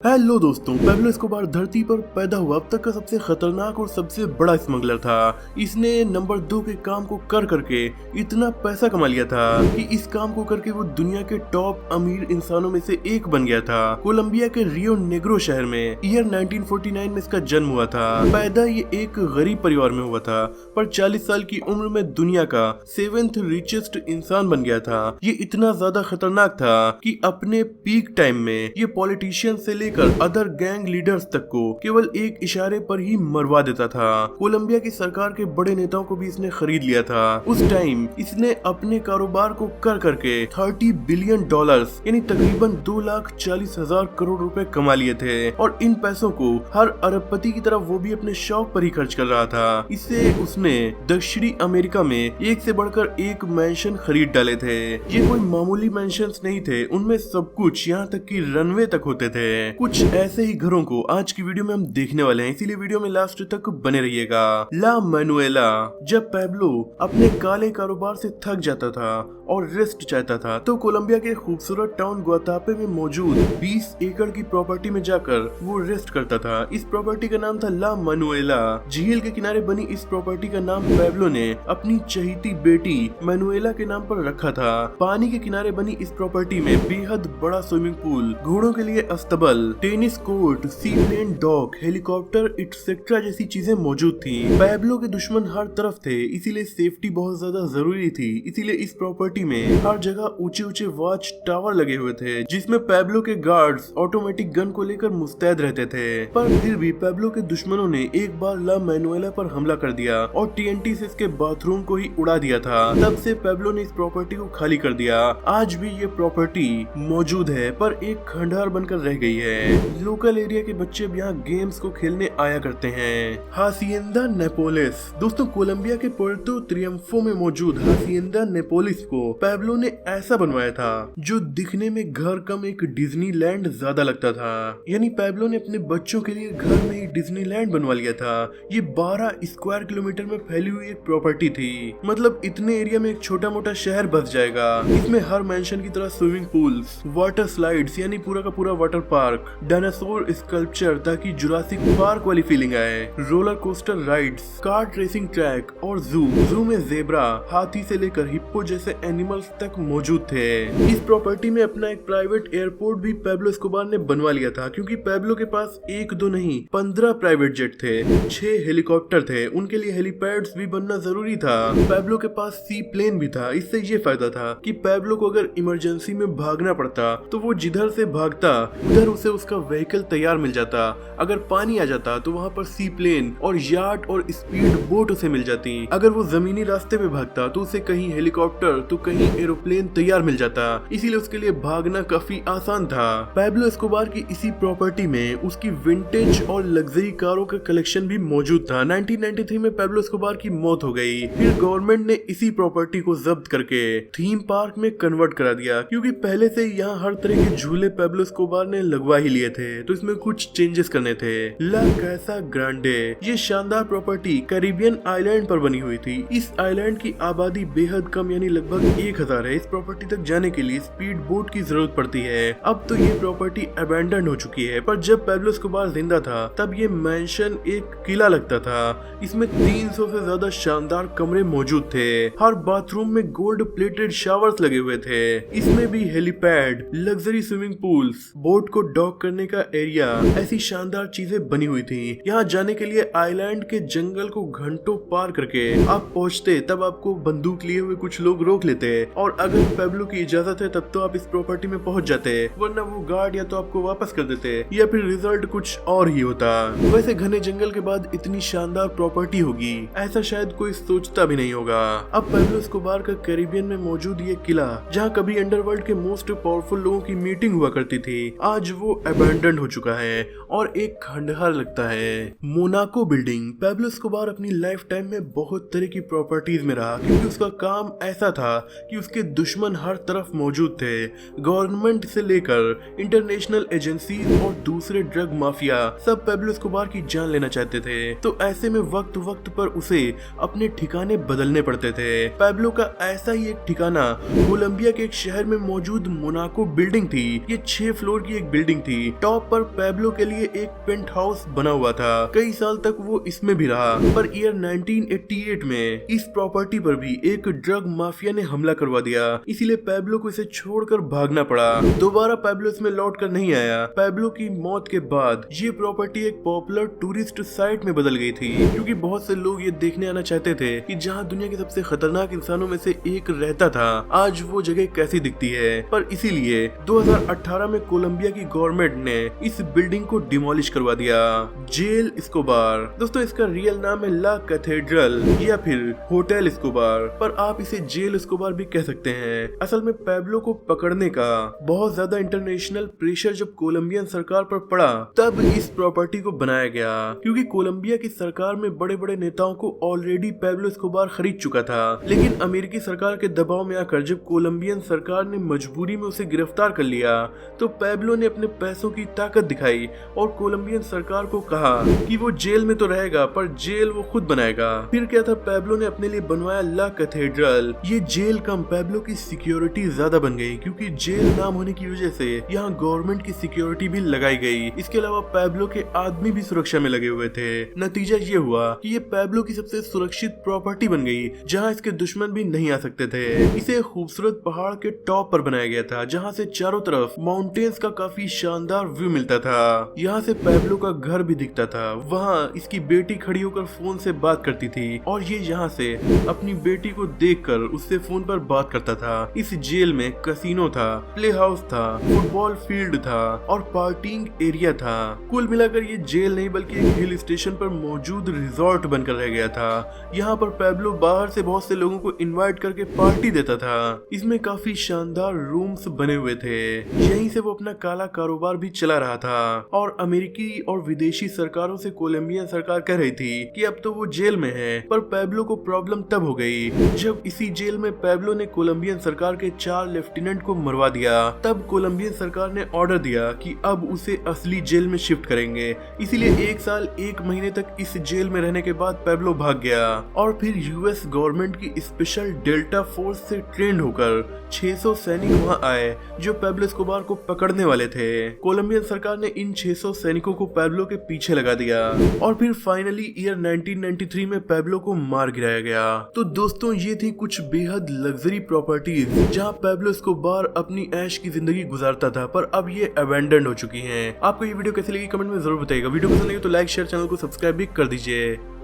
Hello दोस्तों, Pablo Escobar धरती पर पैदा हुआ अब तक का सबसे खतरनाक और सबसे बड़ा स्मगलर था। इसने नंबर 2 के काम को कर करके इतना पैसा कमा लिया था कि इस काम को करके वो दुनिया के टॉप अमीर इंसानों में से एक बन गया था। कोलंबिया के रियो नेग्रो शहर में ईयर 1949 में इसका जन्म हुआ था। पैदा ये एक गरीब परिवार में हुआ था, पर 40 साल की उम्र में दुनिया का 7th रिचेस्ट इंसान बन गया था। ये इतना ज्यादा खतरनाक था कि अपने पीक टाइम में ये पॉलिटिशियन से लेकर अदर गैंग लीडर्स तक को केवल एक इशारे पर ही मरवा देता था। कोलंबिया की सरकार के बड़े नेताओं को भी इसने खरीद लिया था। उस टाइम इसने अपने कारोबार को कर करके $30 बिलियन यानी तकरीबन 2,40,000 करोड़ रुपए कमा लिए थे, और इन पैसों को हर अरबपति की तरह वो भी अपने शौक पर ही खर्च कर रहा था। इससे उसने दक्षिणी अमेरिका में एक से बढ़कर एक मैंशन खरीद डाले थे। ये कोई मामूली मैंशंस नहीं थे, उनमें सब कुछ यहाँ तक कि रनवे तक होते थे। कुछ ऐसे ही घरों को आज की वीडियो में हम देखने वाले हैं, इसीलिए वीडियो में लास्ट तक बने रहिएगा। ला मैनुएला। जब पैब्लो अपने काले कारोबार से थक जाता था और रेस्ट चाहता था, तो कोलंबिया के खूबसूरत टाउन गुआतापे में मौजूद 20 एकड़ की प्रॉपर्टी में जाकर वो रेस्ट करता था। इस प्रॉपर्टी का नाम था ला मैनुएला। झील के किनारे बनी इस प्रॉपर्टी का नाम पैब्लो ने अपनी चहेती बेटी मैनुएला के नाम पर रखा था। पानी के किनारे बनी इस प्रॉपर्टी में बेहद बड़ा स्विमिंग पूल, घोड़ों के लिए अस्तबल, टेनिस कोर्ट, सी प्लेन डॉक, हेलीकॉप्टर एक्सेट्रा जैसी चीजें मौजूद थी। पैब्लो के दुश्मन हर तरफ थे, इसीलिए सेफ्टी बहुत ज्यादा जरूरी थी। इसीलिए इस प्रॉपर्टी में हर जगह ऊंचे ऊंचे वॉच टावर लगे हुए थे, जिसमें पैब्लो के गार्ड्स ऑटोमेटिक गन को लेकर मुस्तैद रहते थे। पर फिर भी पैब्लो के दुश्मनों ने एक बार ला मैनुएला पर हमला कर दिया और TNT से इसके बाथरूम को ही उड़ा दिया था। तब से पैब्लो ने इस प्रॉपर्टी को खाली कर दिया। आज भी ये प्रॉपर्टी मौजूद है, पर एक खंडहर बनकर रह गई है। लोकल एरिया के बच्चे अब यहाँ गेम्स को खेलने आया करते हैं। हासिएंदा नेपोलिस। दोस्तों, कोलंबिया के पुर्तो त्रियम्फो में मौजूद हासिएंदा नेपोलिस को पैब्लो ने ऐसा बनवाया था जो दिखने में घर कम एक डिज्नीलैंड ज्यादा लगता था। यानी पैब्लो ने अपने बच्चों के लिए घर में ही डिज्नीलैंड बनवा लिया था। ये 12 स्क्वायर किलोमीटर में फैली हुई एक प्रॉपर्टी थी। मतलब इतने एरिया में एक छोटा मोटा शहर बस जाएगा। इसमें हर मेंशन की तरह स्विमिंग पूल्स, वाटर स्लाइड्स यानी पूरा का पूरा वाटर पार्क, डायनासोर स्कल्पचर ताकि जुरासिक पार्क वाली फीलिंग आए, roller coaster rides, kart racing track और जू में जेब्रा, हाथी से लेकर हिप्पो जैसे एनिमल्स तक मौजूद थे। इस प्रॉपर्टी में अपना एक प्राइवेट एयरपोर्ट भी पैब्लो एस्कोबार ने बनवा लिया था, क्योंकि पैब्लो के पास एक दो नहीं 15 प्राइवेट जेट थे, 6 हेलीकॉप्टर थे, उनके लिए हेलीपैड्स भी बनना जरूरी था। पैब्लो के पास सी प्लेन भी था। इससे ये फायदा था कि पैब्लो को अगर इमरजेंसी में भागना पड़ता तो वो जिधर से भागता उधर उसे उसका व्हीकल तैयार मिल जाता। अगर पानी आ जाता तो वहाँ पर सी प्लेन और याट और स्पीड बोट उसे मिल जाती। अगर वो जमीनी रास्ते में भागता तो उसे कहीं हेलीकॉप्टर तो कहीं एरोप्लेन तैयार मिल जाता। इसीलिए उसके लिए भागना काफी आसान था। पैब्लो एस्कोबार की इसी प्रॉपर्टी में उसकी विंटेज और लग्जरी कारों का कलेक्शन भी मौजूद था। 1993 में पैब्लो एस्कोबार की मौत हो गई। फिर गवर्नमेंट ने इसी प्रॉपर्टी को जब्त करके थीम पार्क में कन्वर्ट करा दिया, क्योंकि पहले से यहाँ हर तरह के झूले पैब्लो एस्कोबार ने लगवा ही लिए थे, तो इसमें कुछ चेंजेस करने थे। ला कैसा ग्रांडे। ये शानदार प्रॉपर्टी कैरिबियन आइलैंड पर बनी हुई थी। इस आइलैंड की आबादी बेहद कम यानी लगभग 1000 है। इस प्रॉपर्टी तक जाने के लिए स्पीड बोट की जरूरत पड़ती है। अब तो ये प्रॉपर्टी अबैंडन हो चुकी है, पर जब पैब्लो एस्कोबार जिंदा था तब ये मैंशन एक किला लगता था। इसमें 300 से ज्यादा शानदार कमरे मौजूद थे। हर बाथरूम में गोल्ड प्लेटेड शावर्स लगे हुए थे। इसमें भी helipad, luxury swimming pools, boat को डॉक करने का एरिया, ऐसी शानदार चीजें बनी हुई थी। यहाँ जाने के लिए आइलैंड के जंगल को घंटों पार करके आप पहुँचते, तब आपको बंदूक लिए हुए कुछ लोग रोक लेते, और अगर पैब्लो की इजाजत है तब तो आप इस प्रॉपर्टी में पहुँच जाते, वरना वो गार्ड या तो आपको वापस कर देते या फिर रिजल्ट कुछ और ही होता। वैसे घने जंगल के बाद इतनी शानदार प्रॉपर्टी होगी ऐसा शायद कोई सोचता भी नहीं होगा। अब पैब्लो एस्कोबार का कैरिबियन में मौजूद ये किला, जहाँ कभी अंडरवर्ल्ड के मोस्ट पावरफुल लोगों की मीटिंग हुआ करती थी, आज वो अबैंडन हो चुका है और एक खंडहर लगता है। Monaco building. पैब्लो एस्कोबार अपनी लाइफ टाइम में बहुत तरह की प्रॉपर्टीज में रहा, क्योंकि उसका काम ऐसा था कि उसके दुश्मन हर तरफ मौजूद थे। गवर्नमेंट से लेकर इंटरनेशनल एजेंसी और दूसरे ड्रग माफिया सब पैब्लो एस्कोबार की जान लेना चाहते थे। तो ऐसे में वक्त वक्त पर उसे अपने ठिकाने बदलने पड़ते थे। पैब्लो का ऐसा ही एक ठिकाना कोलंबिया के एक शहर में मौजूद मोनाको बिल्डिंग थी। ये 6 फ्लोर की एक बिल्डिंग थी। टॉप पर पैब्लो के लिए एक पेंट हाउस बना हुआ था। कई साल तक वो इसमें भी रहा, पर ईयर 1988 में इस प्रॉपर्टी पर भी एक ड्रग माफिया ने हमला करवा दिया, इसीलिए पैब्लो को इसे छोड़कर भागना पड़ा। दोबारा पैब्लो इसमें लौट कर नहीं आया। पैब्लो की मौत के बाद ये प्रॉपर्टी एक पॉपुलर टूरिस्ट साइट में बदल गई थी, क्योंकि बहुत से लोग ये देखने आना चाहते थे कि जहाँ दुनिया के सबसे खतरनाक इंसानों में से एक रहता था, आज वो जगह कैसी दिखती है। पर इसीलिए 2018 में कोलंबिया की गवर्नमेंट ने इस बिल्डिंग को डिमोलिश करवा दिया। जेल एस्कोबार, दोस्तों इसका रियल नाम है ला कैथेड्रल या फिर होटल एस्कोबार, पर आप इसे जेल एस्कोबार भी कह सकते हैं। असल में पैब्लो को पकड़ने का बहुत ज्यादा इंटरनेशनल प्रेशर जब कोलंबियन सरकार पर पड़ा, तब इस प्रॉपर्टी को बनाया गया, क्योंकि कोलंबिया की सरकार में बड़े बड़े नेताओं को ऑलरेडी पैब्लो एस्कोबार खरीद चुका था। लेकिन अमेरिकी सरकार के दबाव में आकर जब कोलंबियन सरकार ने मजबूरी में उसे गिरफ्तार कर लिया, तो पैब्लो ने अपने पैसों की ताकत दिखाई और कोलंबियन सरकार को कहा कि वो जेल में तो रहेगा, पर जेल वो खुद बनाएगा। फिर क्या था, पैब्लो ने अपने लिए बनवाया ला कैथेड्रल। ये जेल कम पैब्लो की सिक्योरिटी ज्यादा बन गई, क्योंकि जेल नाम होने की वजह से यहाँ गवर्नमेंट की सिक्योरिटी भी लगाई गई। इसके अलावा पैब्लो के आदमी भी सुरक्षा में लगे हुए थे। नतीजा ये हुआ कि ये पैब्लो की सबसे सुरक्षित प्रॉपर्टी बन गई, जहाँ इसके दुश्मन भी नहीं आ सकते थे। इसे खूबसूरत पहाड़ के टॉप पर बनाया गया था, जहाँ से चारों तरफ माउंटेन्स का काफी शानदार व्यू मिलता था। यहाँ से पैब्लो का घर भी दिखता था। वहाँ इसकी बेटी खड़ी होकर फोन से बात करती थी और ये यहाँ से अपनी बेटी को देखकर उससे फोन पर बात करता था। इस जेल में कैसीनो था, प्ले हाउस था, फुटबॉल फील्ड था और पार्टिंग एरिया था। कुल मिलाकर ये जेल नहीं बल्कि एक हिल स्टेशन पर मौजूद रिजॉर्ट बनकर रह गया था। यहाँ पर पैब्लो बाहर से बहुत से लोगों को इनवाइट करके पार्टी देता था। इसमें काफी शानदार रूम्स बने हुए थे। यहीं से वो अपना काला कारोबार भी चला रहा था और अमेरिकी और विदेशी सरकारों से कोलंबियन सरकार कह रही थी कि अब तो वो जेल में है। पर पैब्लो को प्रॉब्लम तब हो गई जब इसी जेल में पैब्लो ने कोलंबियन सरकार के 4 लेफ्टिनेंट को मरवा दिया। तब कोलंबियन सरकार ने ऑर्डर दिया कि अब उसे असली जेल में शिफ्ट करेंगे। इसीलिए 1 साल 1 महीने तक इस जेल में रहने के बाद पैब्लो भाग गया और फिर यूएस गवर्नमेंट की स्पेशल डेल्टा फोर्स से ट्रेंड होकर 600 सैनिक वहाँ आए जो पैब्लो एस्कोबार को पकड़ने वाले थे। कोलंबियन सरकार ने इन 600 सैनिकों को पैब्लो के पीछे लगा दिया और फिर फाइनली ईयर 1993 में पैब्लो को मार गिराया गया। तो दोस्तों ये थी कुछ बेहद लग्जरी प्रॉपर्टीज जहाँ पैब्लो एस्कोबार अपनी ऐश की जिंदगी गुजारता था, पर अब ये अबैंडन हो चुकी हैं। आपको ये वीडियो कैसी लगी कमेंट में जरूर बताइएगा। वीडियो पसंद लगी तो लाइक शेयर, चैनल को सब्सक्राइब भी कर दीजिए।